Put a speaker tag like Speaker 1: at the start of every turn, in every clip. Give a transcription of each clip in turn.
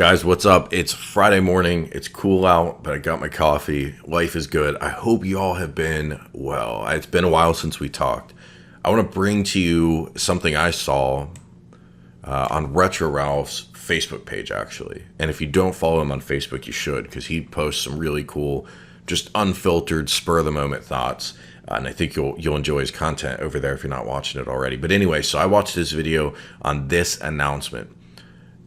Speaker 1: Guys, what's up? It's Friday morning. It's cool out, but I got my coffee. Life is good. I hope you all have been well. It's been a while since we talked. I want to bring to you something I saw on Retro Ralph's Facebook page, actually. And if you don't follow him on Facebook, you should, because he posts some really cool, just unfiltered, spur-of-the-moment thoughts. And I think you'll enjoy his content over there if you're not watching it already. But anyway, so I watched this video on this announcement.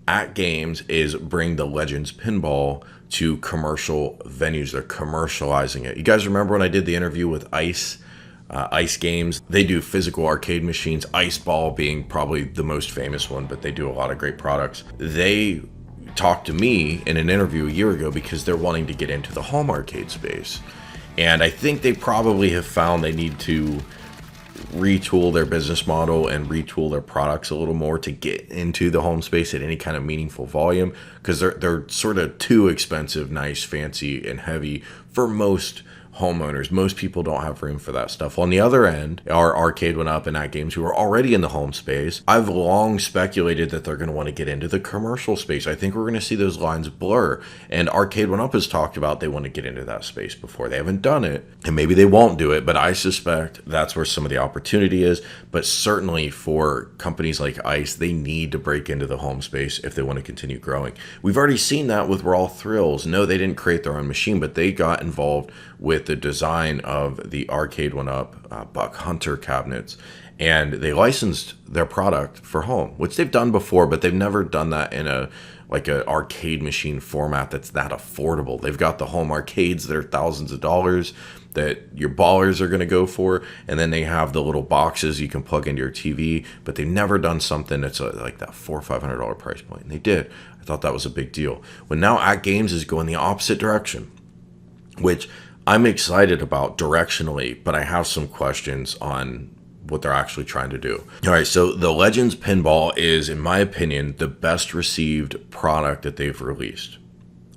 Speaker 1: AtGames is bringing the Legends Pinball to commercial venues. They're commercializing it. You guys remember when I did the interview with Ice Games? They do physical arcade machines, Ice Ball being probably the most famous one, but they do a lot of great products. They talked to me in an interview a year ago because they're wanting to get into the home arcade space. And I think they probably have found they need to retool their business model and retool their products a little more to get into the home space at any kind of meaningful volume, because they're sort of too expensive, nice, fancy, and heavy for most homeowners. Most people don't have room for that stuff. On the other end, our Arcade Went Up and AtGames, who are already in the home space, I've long speculated that they're going to want to get into the commercial space. I think we're going to see those lines blur. And Arcade Went Up has talked about they want to get into that space before. They haven't done it, and maybe they won't do it, but I suspect that's where some of the opportunity is. But certainly for companies like Ice, they need to break into the home space if they want to continue growing. We've already seen that with Raw Thrills. No, they didn't create their own machine, but they got involved with the design of the Arcade Went Up Buck Hunter cabinets, and they licensed their product for home, which they've done before, but they've never done that in a arcade machine format that's that affordable. They've got the home arcades that are thousands of dollars that your ballers are going to go for, and then they have the little boxes you can plug into your TV, but they've never done something that's like that $400 or $500 price point. And they did. I thought that was a big deal. Well, now AtGames is going the opposite direction, which I'm excited about directionally, but I have some questions on what they're actually trying to do. All right, so the Legends Pinball is, in my opinion, the best received product that they've released.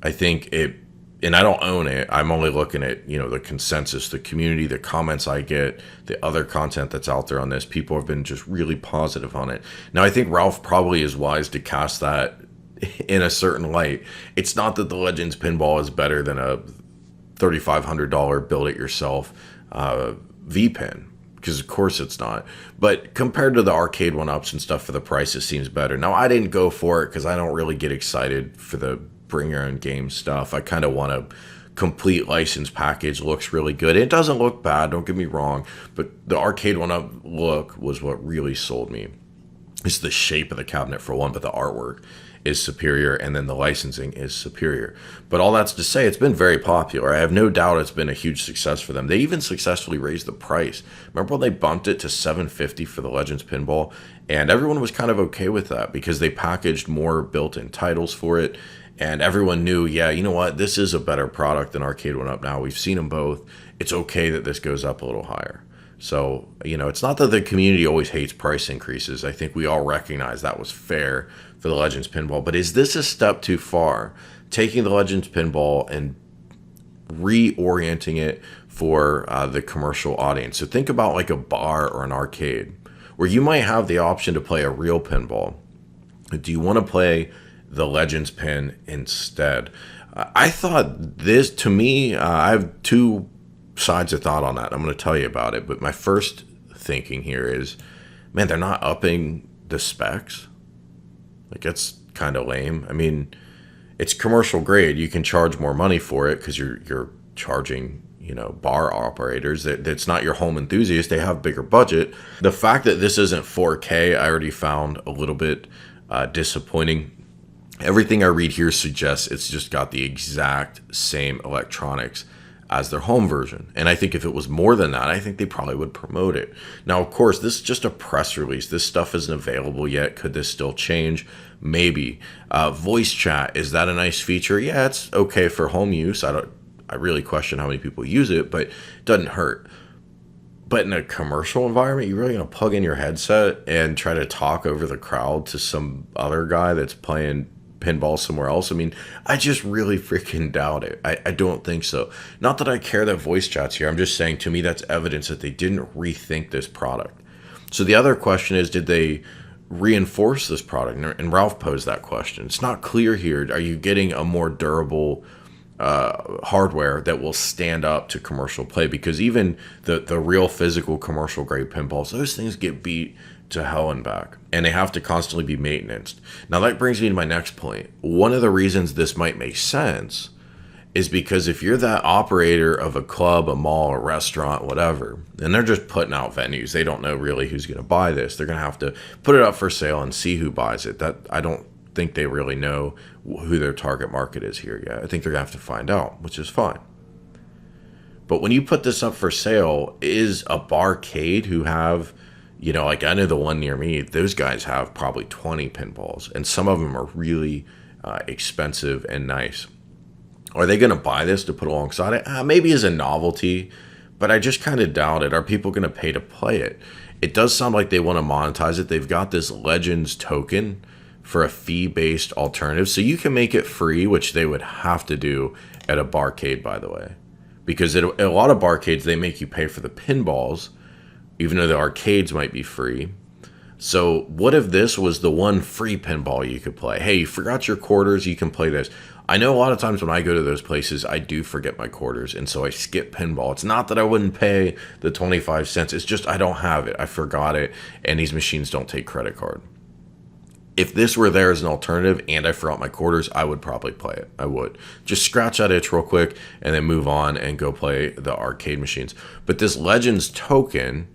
Speaker 1: I think it, and I don't own it, I'm only looking at, the consensus, the community, the comments I get, the other content that's out there on this. People have been just really positive on it. Now, I think Ralph probably is wise to cast that in a certain light. It's not that the Legends Pinball is better than a $3,500 build-it-yourself V-Pin, because of course it's not. But compared to the Arcade One-Ups and stuff for the price, it seems better. Now, I didn't go for it because I don't really get excited for the bring your own game stuff. I kind of want a complete license package. Looks really good. It doesn't look bad, don't get me wrong, but the Arcade One-Up look was what really sold me. It's the shape of the cabinet for one, but the artwork is superior, and then the licensing is superior. But all that's to say, it's been very popular. I have no doubt it's been a huge success for them. They even successfully raised the price. Remember when they bumped it to $750 for the Legends Pinball? And everyone was kind of okay with that because they packaged more built-in titles for it, and everyone knew, yeah, you know what, this is a better product than Arcade One Up now. We've seen them both. It's okay that this goes up a little higher. So, it's not that the community always hates price increases. I think we all recognize that was fair for the Legends Pinball. But is this a step too far? Taking the Legends Pinball and reorienting it for the commercial audience. So think about like a bar or an arcade where you might have the option to play a real pinball. Do you want to play the Legends Pin instead? I thought this, to me, I have two sides of thought on that. I'm going to tell you about it, but my first thinking here is, man, they're not upping the specs. Like, that's kind of lame. I mean, it's commercial grade. You can charge more money for it because you're charging, bar operators. That's not your home enthusiast. They have bigger budget. The fact that this isn't 4K, I already found a little bit disappointing. Everything I read here suggests it's just got the exact same electronics as their home version. And I think if it was more than that, I think they probably would promote it. Now, of course, this is just a press release. This stuff isn't available yet. Could this still change? Maybe. Voice chat, is that a nice feature? Yeah, it's okay for home use. I really question how many people use it, but it doesn't hurt. But in a commercial environment, you're really going to plug in your headset and try to talk over the crowd to some other guy that's playing pinball somewhere else? I mean, I just really freaking doubt it. I don't think so. Not that I care that voice chat's here. I'm just saying, to me, that's evidence that they didn't rethink this product. So the other question is, did they reinforce this product? And Ralph posed that question. It's not clear here. Are you getting a more durable hardware that will stand up to commercial play? Because even the real physical commercial grade pinballs, those things get beat to hell and back, and they have to constantly be maintained. Now that brings me to my next point. One of the reasons this might make sense is because if you're that operator of a club, a mall, a restaurant, whatever, and they're just putting out venues, they don't know really who's going to buy this. They're going to have to put it up for sale and see who buys it. That I don't think they really know who their target market is here yet. I think they're going to have to find out, which is fine. But when you put this up for sale, is a barcade who have, like I know the one near me, those guys have probably 20 pinballs, and some of them are really expensive and nice. Are they going to buy this to put alongside it? Maybe as a novelty, but I just kind of doubt it. Are people going to pay to play it? It does sound like they want to monetize it. They've got this Legends token for a fee-based alternative, so you can make it free, which they would have to do at a barcade, by the way. Because at a lot of barcades, they make you pay for the pinballs, even though the arcades might be free. So what if this was the one free pinball you could play? Hey, you forgot your quarters, you can play this. I know a lot of times when I go to those places, I do forget my quarters, and so I skip pinball. It's not that I wouldn't pay the 25 cents. It's just I don't have it. I forgot it, and these machines don't take credit card. If this were there as an alternative and I forgot my quarters, I would probably play it. I would. Just scratch that itch real quick and then move on and go play the arcade machines. But this Legends token,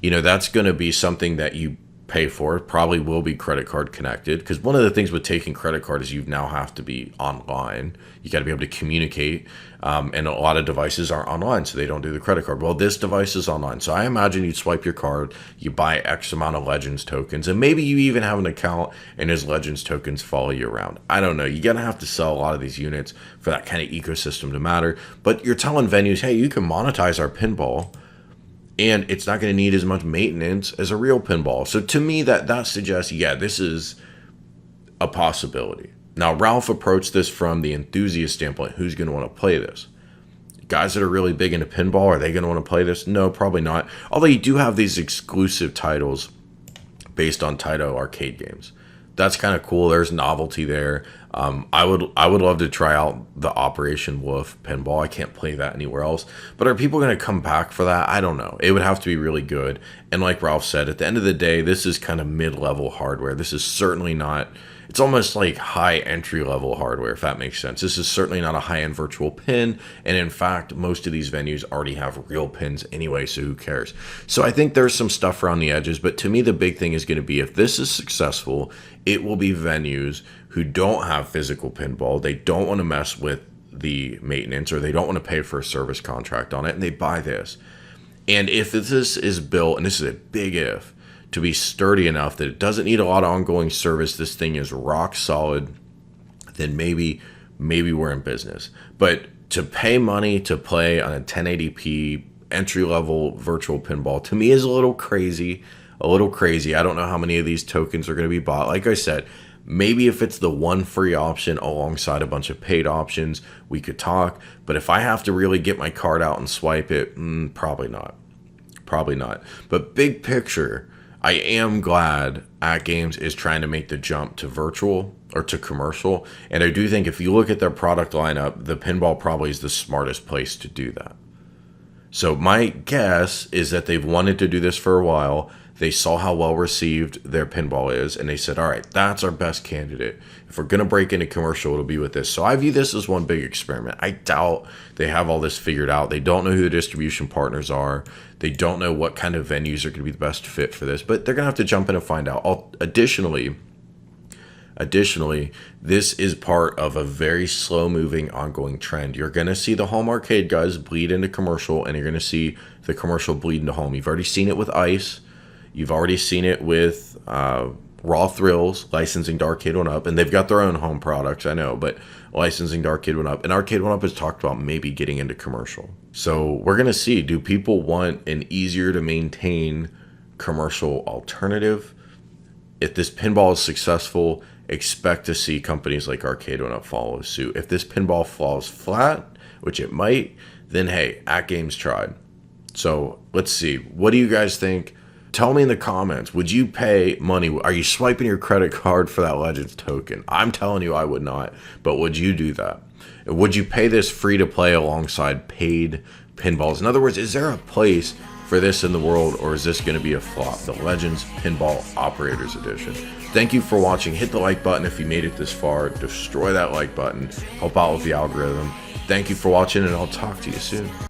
Speaker 1: that's going to be something that you pay for. It probably will be credit card connected, because one of the things with taking credit card is you now have to be online. You got to be able to communicate, and a lot of devices are online, so they don't do the credit card. Well, this device is online, so I imagine you'd swipe your card, you buy X amount of Legends tokens, and maybe you even have an account and those Legends tokens follow you around. I don't know. You're going to have to sell a lot of these units for that kind of ecosystem to matter, but you're telling venues, hey, you can monetize our pinball, and it's not going to need as much maintenance as a real pinball. So to me, that suggests, this is a possibility. Now, Ralph approached this from the enthusiast standpoint. Who's going to want to play this? Guys that are really big into pinball, are they going to want to play this? No, probably not. Although you do have these exclusive titles based on Taito arcade games. That's kind of cool. There's novelty there. I would love to try out the Operation Wolf pinball. I can't play that anywhere else. But are people going to come back for that? I don't know. It would have to be really good. And like Ralph said, at the end of the day, this is kind of mid-level hardware. This is certainly not... It's almost like high entry-level hardware, if that makes sense. This is certainly not a high-end virtual pin. And in fact, most of these venues already have real pins anyway, so who cares? So I think there's some stuff around the edges. But to me, the big thing is going to be, if this is successful, it will be venues who don't have physical pinball. They don't want to mess with the maintenance, or they don't want to pay for a service contract on it, and they buy this. And if this is built, and this is a big if, to be sturdy enough that it doesn't need a lot of ongoing service, this thing is rock solid, then maybe we're in business. But to pay money to play on a 1080p entry-level virtual pinball, to me, is a little crazy. I don't know how many of these tokens are going to be bought. Like I said, maybe if it's the one free option alongside a bunch of paid options, we could talk. But if I have to really get my card out and swipe it, probably not. But big picture, I am glad AtGames is trying to make the jump to virtual or to commercial. And I do think if you look at their product lineup, the pinball probably is the smartest place to do that. So my guess is that they've wanted to do this for a while. They saw how well received their pinball is, and they said, all right, that's our best candidate. If we're going to break into commercial, it'll be with this. So I view this as one big experiment. I doubt they have all this figured out. They don't know who the distribution partners are. They don't know what kind of venues are going to be the best fit for this, but they're going to have to jump in and find out. Additionally, this is part of a very slow-moving, ongoing trend. You're going to see the home arcade guys bleed into commercial, and you're going to see the commercial bleed into home. You've already seen it with Ice. You've already seen it with Raw Thrills, licensing to Arcade 1-Up, and they've got their own home products, I know, but licensing to Arcade 1-Up. And Arcade 1-Up has talked about maybe getting into commercial. So we're going to see, do people want an easier-to-maintain commercial alternative? If this pinball is successful, expect to see companies like Arcade 1-Up follow suit. If this pinball falls flat, which it might, then hey, AtGames tried. So let's see. What do you guys think? Tell me in the comments, would you pay money? Are you swiping your credit card for that Legends token? I'm telling you I would not, but would you do that? Would you pay this free to play alongside paid pinballs? In other words, is there a place for this in the world, or is this going to be a flop? The Legends Pinball Operators Edition. Thank you for watching. Hit the like button if you made it this far. Destroy that like button. Help out with the algorithm. Thank you for watching, and I'll talk to you soon.